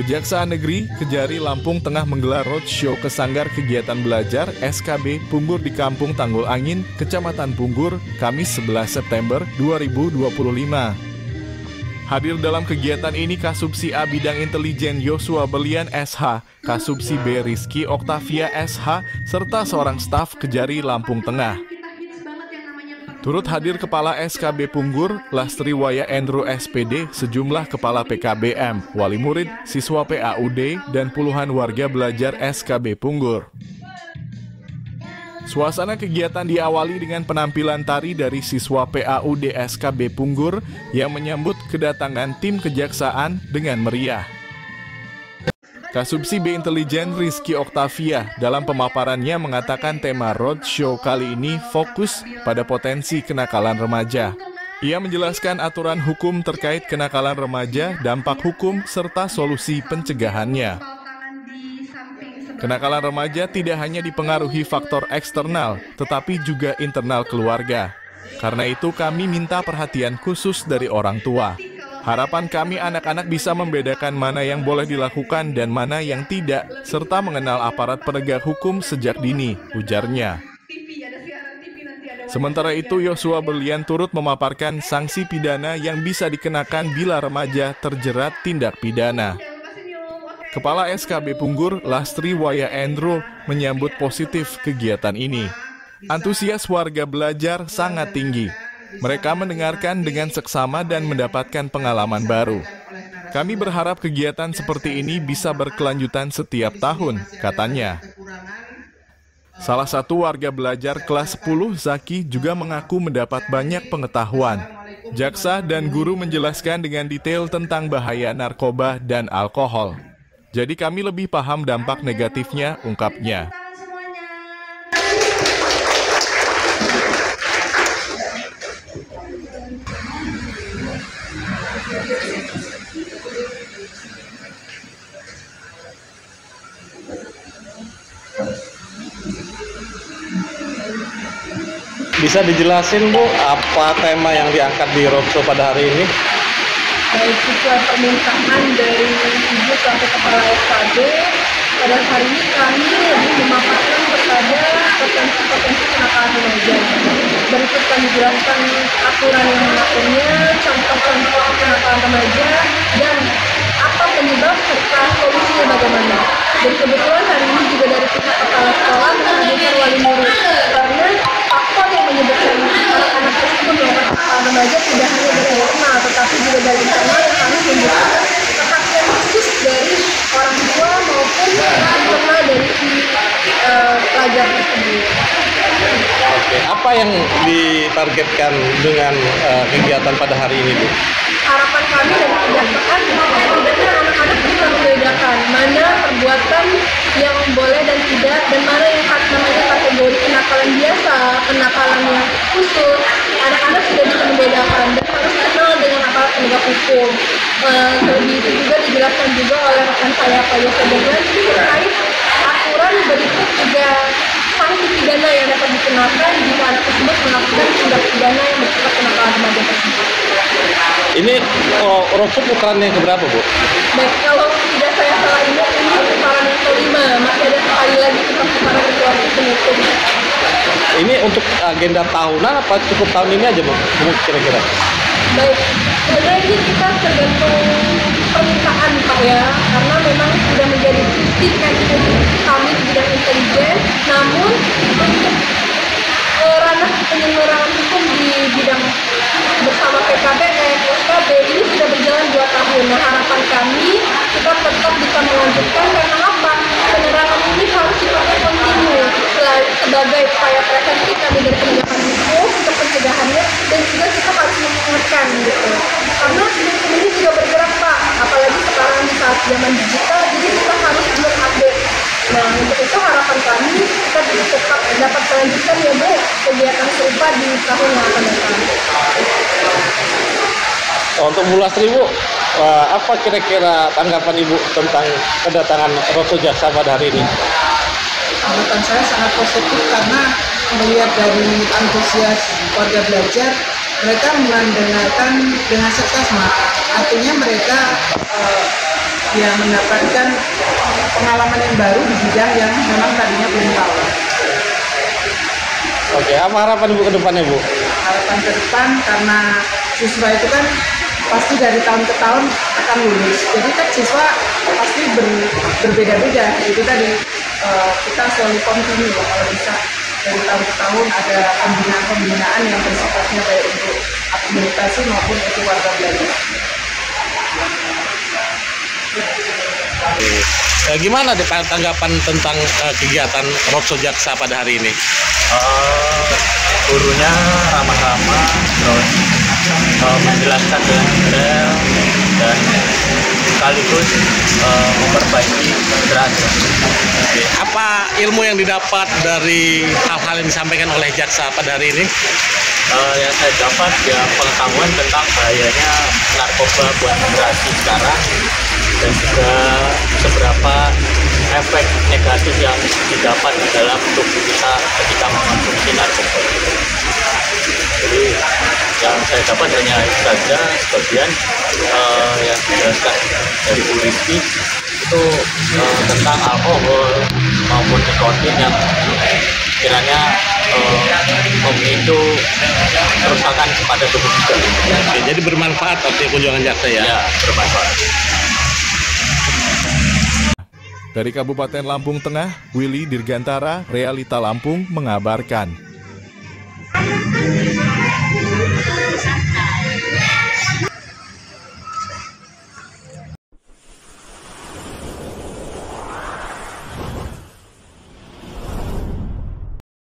Kejaksaan Negeri Kejari Lampung tengah menggelar roadshow ke Sanggar Kegiatan Belajar SKB Punggur di Kampung Tanggul Angin, Kecamatan Punggur, Kamis 11 September 2025. Hadir dalam kegiatan ini Kasubsi A Bidang Intelijen Yosua Berlian SH, Kasubsi B Rizky Oktavia SH, serta seorang staf Kejari Lampung Tengah. Turut hadir Kepala SKB Punggur, Lastri Waya Andrew SPD, sejumlah Kepala PKBM, wali murid, siswa PAUD, dan puluhan warga belajar SKB Punggur. Suasana kegiatan diawali dengan penampilan tari dari siswa PAUD SKB Punggur yang menyambut kedatangan tim kejaksaan dengan meriah. Kasubsi B Intelijen Rizky Oktavia dalam pemaparannya mengatakan tema roadshow kali ini fokus pada potensi kenakalan remaja. Ia menjelaskan aturan hukum terkait kenakalan remaja, dampak hukum, serta solusi pencegahannya. Kenakalan remaja tidak hanya dipengaruhi faktor eksternal, tetapi juga internal keluarga. Karena itu kami minta perhatian khusus dari orang tua. Harapan kami anak-anak bisa membedakan mana yang boleh dilakukan dan mana yang tidak, serta mengenal aparat penegak hukum sejak dini, ujarnya. Sementara itu, Yosua Berlian turut memaparkan sanksi pidana yang bisa dikenakan bila remaja terjerat tindak pidana. Kepala SKB Punggur, Lastri Waya Andrew, menyambut positif kegiatan ini. Antusias warga belajar sangat tinggi. Mereka mendengarkan dengan seksama dan mendapatkan pengalaman baru. Kami berharap kegiatan seperti ini bisa berkelanjutan setiap tahun, katanya. Salah satu warga belajar kelas 10, Zaki, juga mengaku mendapat banyak pengetahuan. Jaksa dan guru menjelaskan dengan detail tentang bahaya narkoba dan alkohol. Jadi kami lebih paham dampak negatifnya, ungkapnya. Bisa dijelasin Bu, apa tema yang diangkat di roadshow pada hari ini? Sesuai permintaan dari Ibu selaku Kepala SKB, pada hari ini kami lebih memaparkan kepada potensi-potensi kenakalan remaja. Berikut kami jelaskan aturan yang mengaturnya, contoh-contoh kenakalan remaja, dan apa penyebab serta solusinya bagaimana. Dan kebetulan hari ini juga dari pihak kepala sekolah menghadirkan wali murid, karena faktor yang menyebabkan anak-anak tersebut melakukan kenakalan remaja tidak hanya dari eksternal, tetapi juga dari internal yang harus membutuhkan perhatian khusus dari orang tua maupun internal dari pelajar tersebut. Oke, apa yang ditargetkan dengan kegiatan pada hari ini Bu? Harapan kami dari kejaksaan setidaknya anak-anak bisa membedakan mana perbuatan yang boleh dan tidak, dan mana yang namanya kategori kenakalan biasa, kenakalan yang khusus. Anak-anak sudah bisa membedakan dan harus kenal dengan aparat penegak hukum. Lebih itu juga dijelaskan juga oleh rekan saya Pak Yosua Berlian terkait aturan berikut juga sanksi pidana yang dapat dikenakan jika anak tersebut melakukan tindak pidana yang bersifat kenakalan remaja tersebut. Ini roadshow putaran yang keberapa Bu? Baik, kalau tidak saya salah ingat ini putaran yang kelima, masih ada sekali lagi kita putaran situasi penutup. Ini untuk agenda tahunan apa cukup tahun ini aja Bu? Kira-kira? Baik, sebenarnya ini kita tergantung permintaan Pak ya, karena memang sudah menjadi kritikan kami di bidang intelijen, namun untuk ranah penyelenggaraan hukum di bidang bersama PKBM, SKB ini sudah berjalan 2 tahun. Nah, harapan kami kita tetap bisa melanjutkan karena apa? Penerangan ini harus dipakai kontinu sebagai upaya preventif kami dari penegakan hukum untuk pencegahannya, dan juga kita harus mengingatkan gitu. Karena ini juga bergerak Pak, apalagi sekarang di saat zaman digital, jadi kita harus update. Nah, untuk itu harapan kami kita tetap dapat melanjutkan ya Bu kegiatan serupa di tahun yang akan datang. Untuk Bu Lastri Bu, apa kira-kira tanggapan Ibu tentang kedatangan roadshow jaksa pada hari ini? Tanggapan saya sangat positif karena melihat dari antusias warga belajar, mereka mendengarkan dengan seksama. Artinya mereka dia mendapatkan pengalaman yang baru di bidang yang memang tadinya belum tahu. Oke, apa harapan Ibu ke depannya, Bu? Harapan ke depan, karena siswa itu kan pasti dari tahun ke tahun akan lulus. Jadi kan siswa pasti berbeda-beda. Itu tadi kita selalu continue kalau bisa dari tahun ke tahun ada pembinaan-pembinaan yang bersifatnya baik untuk administrasi maupun untuk warga belajar. Gimana tanggapan tentang kegiatan Roadshow Jaksa pada hari ini? Gurunya ramah-ramah, terus menjelaskan dengan detail dan sekaligus memperbaiki pencerahan. Oke, apa ilmu yang didapat dari hal-hal yang disampaikan oleh jaksa pada hari ini? Yang saya dapat ya pengetahuan tentang bahayanya narkoba buat generasi sekarang dan juga seberapa efek negatif yang didapat di dalam tubuh kita ketika mengonsumsi narkoba. Jadi yang saya dapat hanya itu saja. Sebagian yang dijelaskan dari Bu Rizky itu tentang alkohol maupun nikotin yang kiranya memicu kerusakan pada tubuh kita. Oke, jadi bermanfaat artinya kunjungan jaksa ya? Ya, bermanfaat. Dari Kabupaten Lampung Tengah, Willy Dirgantara, Realita Lampung mengabarkan.